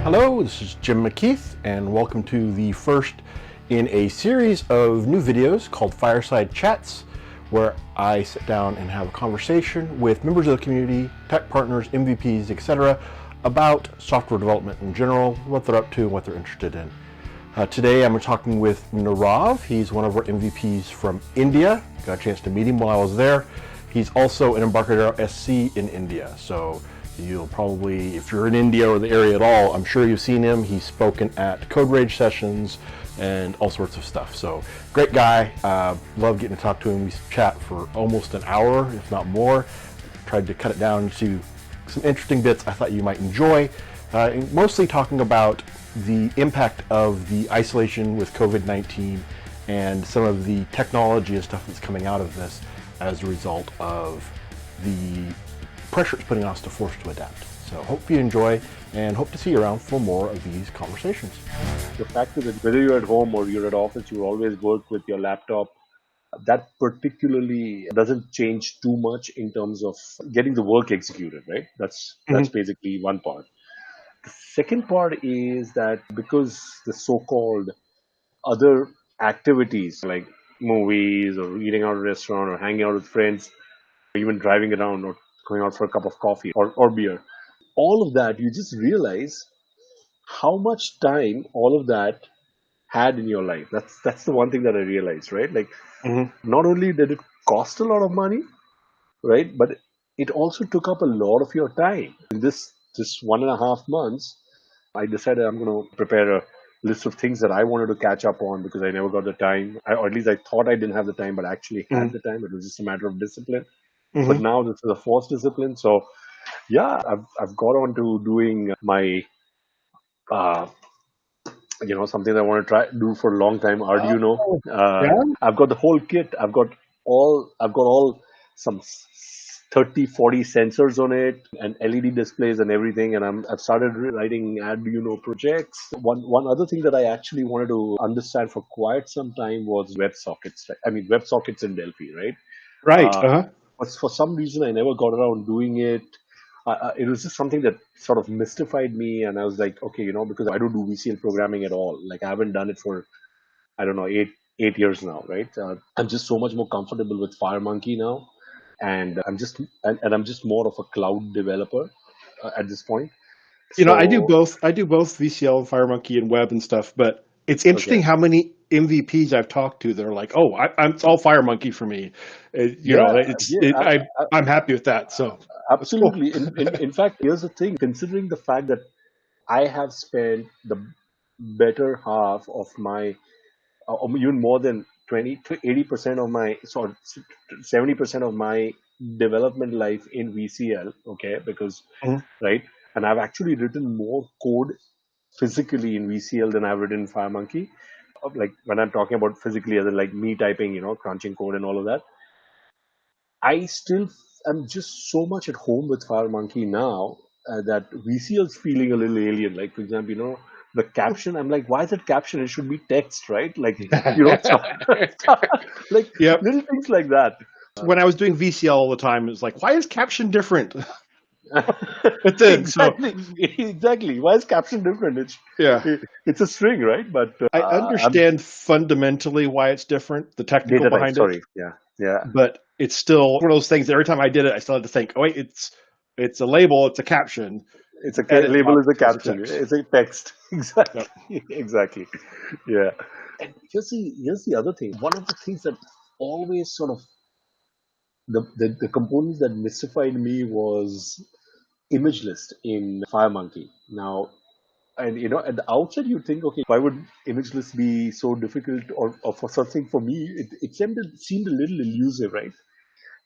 Hello, this is Jim McKeeth, and welcome to the first in a series of new videos called Fireside Chats, where I sit down and have a conversation with members of the community, tech partners, MVPs, etc., about software development in general, what they're up to, and what they're interested in. Today I'm talking with Nirav. He's one of our MVPs from India. Got a chance to meet him while I was there. He's also an Embarcadero SC in India, so you'll probably, if you're in India or the area at all, I'm sure you've seen him. He's spoken at Code Rage sessions and all sorts of stuff. So great guy. Love getting to talk to him. We chat for almost an hour, if not more. Tried to cut it down to some interesting bits I thought you might enjoy. Mostly talking about the impact of the isolation with COVID-19 and some of the technology and stuff that's coming out of this as a result of the pressure it's putting on us to force to adapt. So hope you enjoy and hope to see you around for more of these conversations. The fact is that whether you're at home or you're at office, you always work with your laptop. That particularly doesn't change too much in terms of getting the work executed, right? That's basically one part. The second part is that because the so-called other activities like movies or eating out at a restaurant or hanging out with friends, or even driving around or going out for a cup of coffee or beer, all of that, you just realize how much time all of that had in your life. That's the one thing that I realized, right? Like, not only did it cost a lot of money, right, but it also took up a lot of your time. In this 1.5 months, I decided I'm going to prepare a list of things that I wanted to catch up on because I never got the time, or at least I thought I didn't have the time, but actually had the time. It was just a matter of discipline. But now this is a forced discipline. So yeah, I've got on to doing my uh, something that I want to try do for a long time. Arduino. Oh, yeah. I've got the whole kit. I've got all some 30, 40 sensors on it and LED displays and everything. And I've started writing Arduino projects. One other thing that I actually wanted to understand for quite some time was WebSockets. I mean, WebSockets in Delphi, right? Right. Uh, but for some reason, I never got around doing it. It was just something that sort of mystified me, and I was like, okay, because I don't do VCL programming at all. Like I haven't done it for I don't know 8 years now, right? I'm just so much more comfortable with FireMonkey now, and I'm just more of a cloud developer at this point. I do So both. I do both VCL, FireMonkey, and web and stuff. But it's okay, interesting how many MVPs I've talked to that are like, "Oh, it's all FireMonkey for me." yeah, I'm happy with that. So that's cool. absolutely. In fact, here's the thing: considering the fact that I have spent the better half of my even more than 20 to 80% of my 70% of my development life in VCL, okay, because Mhm. right, and I've actually written more code physically in VCL than I've written in FireMonkey. Like when I'm talking about physically, as in like me typing, crunching code and all of that, I still am just so much at home with FireMonkey now that VCL's feeling a little alien. Like for example, the caption. I'm like, why is it caption? It should be text, right? Like stuff, like Yep. little things like that. When I was doing VCL all the time, it was like, "Why is caption different?" It did. So Exactly. Why is caption different? yeah, It's a string, right? But I I'm understand fundamentally why it's different, the technical data type. behind it. Sorry. Yeah. Yeah. But it's still one of those things that every time I did it, I still had to think, oh wait, it's a label, it's a caption. It's It's a edited label is a obviously as a caption. text. It's a text. Exactly. Yep. Exactly. Yeah. And here's the other thing. One of the things that always sort of the components that mystified me was image list in FireMonkey. Now, and at the outset you think, okay, why would image list be so difficult, or for something for me, it seemed a little elusive, right?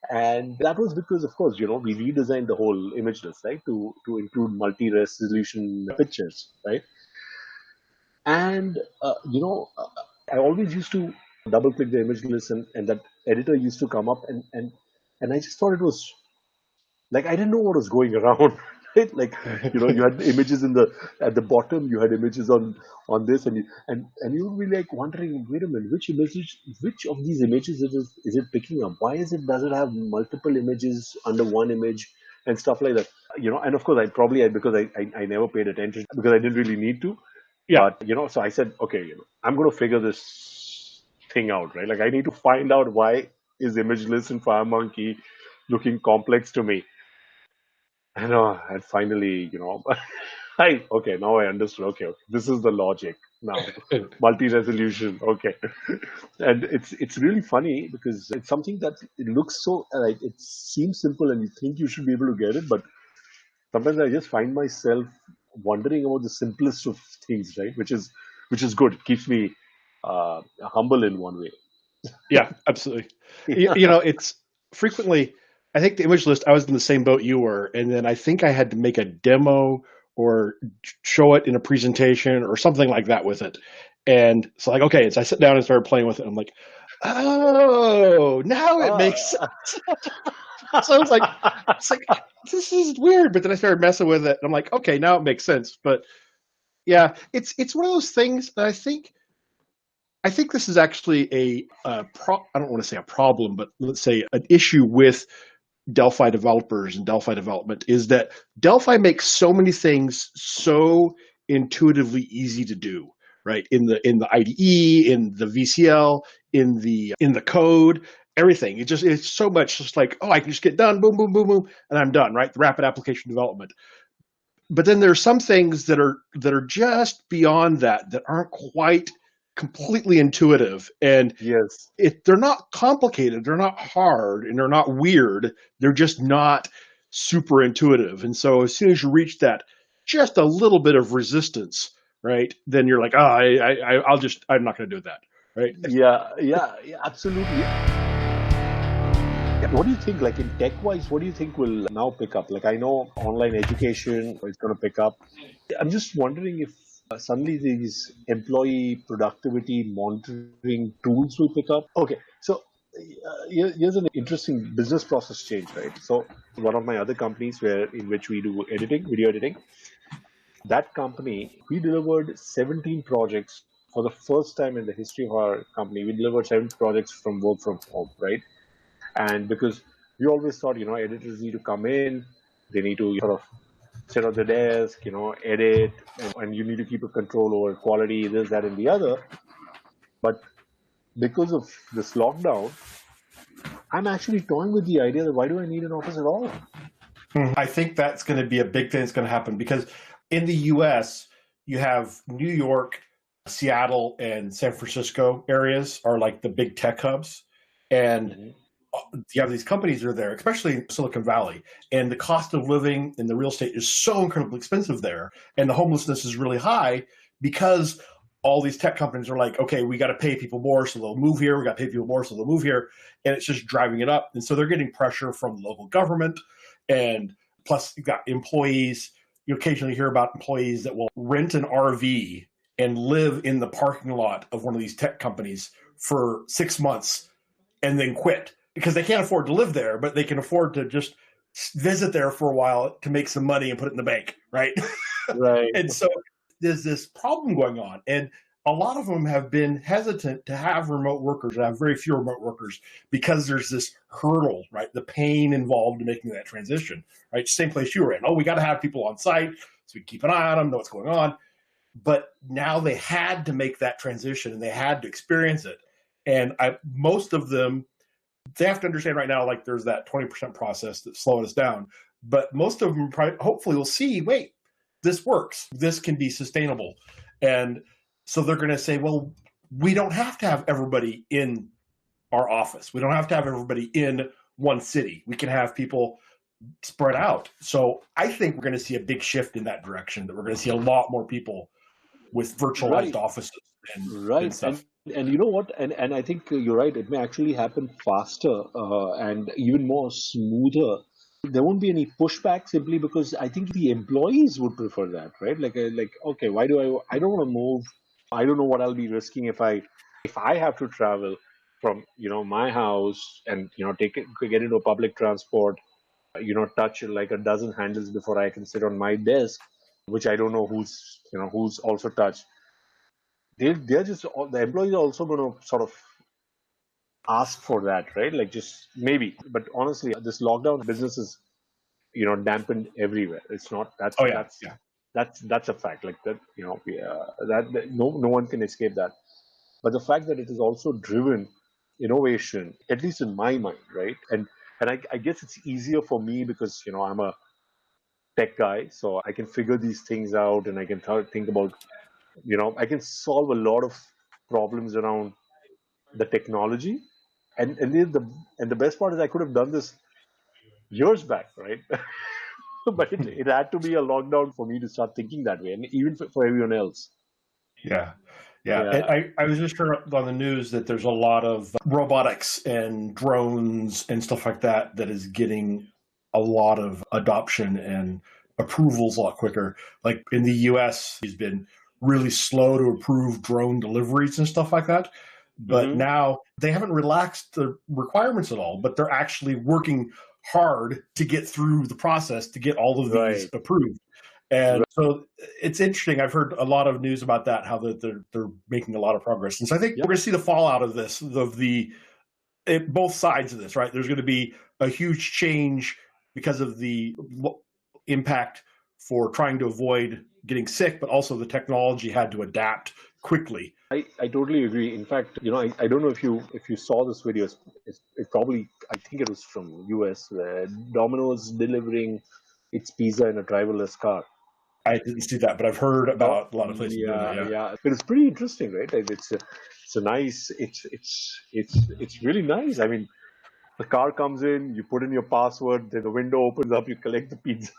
And that was because, of course, we redesigned the whole image list, right, to include multi-resolution pictures, right? And I always used to double click the image list, and that editor used to come up, and I just thought it was like I didn't know what was going around. Right? Like you had images at the bottom, you had images on this, and you would be like wondering, wait a minute, which of these images is it picking up? Why does it have multiple images under one image? and stuff like that. And of course, because I never paid attention because I didn't really need to. Yeah. But so I said, okay, I'm going to figure this thing out, right? Like I need to find out why is imageless in FireMonkey looking complex to me. And finally, okay, now I understood. Okay, this is the logic now. Multi-resolution, okay. And it's really funny because it's something that it looks so like it seems simple and you think you should be able to get it, but sometimes I just find myself wondering about the simplest of things, right? Which is good. It keeps me humble in one way. Yeah, absolutely. It's frequently, I think the image list, I was in the same boat you were. And then I think I had to make a demo or show it in a presentation or something like that with it. And so like, okay, so I sit down and started playing with it. I'm like, oh, now it makes sense. So it's like, this is weird. But then I started messing with it. And I'm like, okay, now it makes sense. But yeah, it's one of those things that I think this is actually I don't want to say a problem, but let's say an issue with Delphi developers and Delphi development is that Delphi makes so many things so intuitively easy to do, right? In the IDE, in the VCL, in the code, everything. It's so much just like, oh, I can just get done, boom, boom, boom, boom, and I'm done, right? The rapid application development. But then there's some things that are just beyond that aren't quite completely intuitive, and Yes. they're not complicated, they're not hard, and they're not weird. They're just not super intuitive. And so as soon as you reach that just a little bit of resistance, right, then you're like, I'm not going to do that, right? Yeah, yeah, yeah, absolutely. What do you think, like in tech-wise, what do you think will now pick up? Like I know online education is going to pick up. I'm just wondering if suddenly these employee productivity monitoring tools will pick up. Okay, so here's an interesting business process change, right? So one of my other companies in which we do editing, video editing, that company, we delivered 17 projects for the first time in the history of our company. We delivered 17 projects from work from home, right? And because we always thought, editors need to come in, they need to sort of sit at the desk, edit, and you need to keep a control over quality, this, that, and the other. But because of this lockdown, I'm actually toying with the idea that why do I need an office at all? I think that's going to be a big thing that's going to happen because in the US, you have New York, Seattle, and San Francisco areas are like the big tech hubs. And you have these companies that are there, especially in Silicon Valley, and the cost of living and the real estate is so incredibly expensive there. And the homelessness is really high because all these tech companies are like, okay, we got to pay people more, so they'll move here. We got to pay people more, so they'll move here. And it's just driving it up. And so they're getting pressure from local government. And plus, you've got employees. You occasionally hear about employees that will rent an RV and live in the parking lot of one of these tech companies for 6 months and then quit because they can't afford to live there, but they can afford to just visit there for a while to make some money and put it in the bank, right? Right. And so there's this problem going on. And a lot of them have been hesitant to have remote workers, to have very few remote workers, because there's this hurdle, right? The pain involved in making that transition, right? Same place you were in. Oh, we got to have people on site so we can keep an eye on them, know what's going on. But now they had to make that transition and they had to experience it. And most of them, they have to understand right now, like there's that 20% process that's slowing us down. But most of them hopefully will see, wait, this works. This can be sustainable. And so they're going to say, well, we don't have to have everybody in our office. We don't have to have everybody in one city. We can have people spread out. So I think we're going to see a big shift in that direction, that we're going to see a lot more people with virtualized offices and stuff. And you know what? And I think you're right. It may actually happen faster and even more smoother. There won't be any pushback simply because I think the employees would prefer that, right? Like okay, why do I don't want to move. I don't know what I'll be risking if I have to travel from my house and get into public transport, touch like a dozen handles before I can sit on my desk, which I don't know who's also touched. They're just the employees are also going to sort of ask for that, right? Like just maybe. But honestly, this lockdown businesses dampened everywhere. It's not. Oh yeah, yeah, That's a fact. Like that, that no one can escape that. But the fact that it has also driven innovation, at least in my mind, right? And I guess it's easier for me because I'm a tech guy, so I can figure these things out, and I can think about, I can solve a lot of problems around the technology, and the best part is I could have done this years back, right? But it had to be a lockdown for me to start thinking that way, and even for everyone else. yeah, yeah. And Yeah. I was just heard on the news that there's a lot of robotics and drones and stuff like that that is getting a lot of adoption and approvals a lot quicker. Like in the US, he's been really slow to approve drone deliveries and stuff like that. But Hmm. now they haven't relaxed the requirements at all, but they're actually working hard to get through the process to get all of these Right. approved. And so it's interesting. I've heard a lot of news about that, how that they're making a lot of progress. And so I think Yeah. we're going to see the fallout of this, both sides of this, right? There's going to be a huge change because of the impact for trying to avoid getting sick, but also the technology had to adapt quickly. I totally agree. In fact, I don't know if you saw this video. It probably, I think it was from US, where Domino's delivering its pizza in a driverless car. I didn't see that, but I've heard No, about a lot of places doing that. yeah, Yeah. yeah. But it's pretty interesting, right? Like, it's a nice. It's really nice. I mean, the car comes in, you put in your password, then the window opens up, you collect the pizza.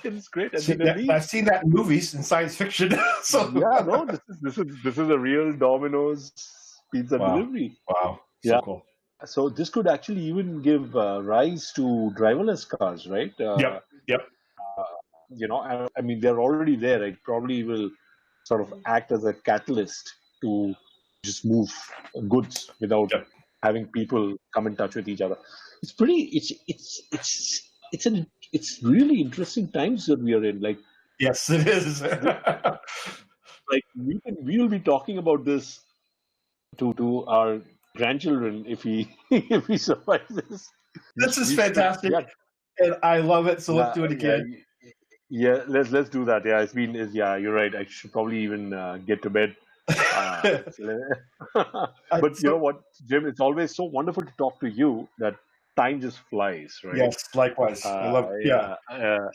It's great, and So then leave. I've seen that in movies and science fiction. So Yeah, no, this is a real Domino's pizza wow, delivery. wow, so Yeah. cool. So this could actually even give rise to driverless cars, right? Yep, yep. I mean, they're already there. It probably will sort of act as a catalyst to just move goods without Yep. having people come in touch with each other. It's pretty. It's really interesting times that we are in. Yes, it is. Like we'll be talking about this to our grandchildren if we if we survive this. This is fantastic, Yeah, and I love it. So let's yeah, do it yeah, again. yeah. Let's do that. Yeah, yeah. You're right. I should probably even get to bed. But you know So, what, Jim? It's always so wonderful to talk to you that time just flies, right? yes, likewise. I love. Yeah. Yeah.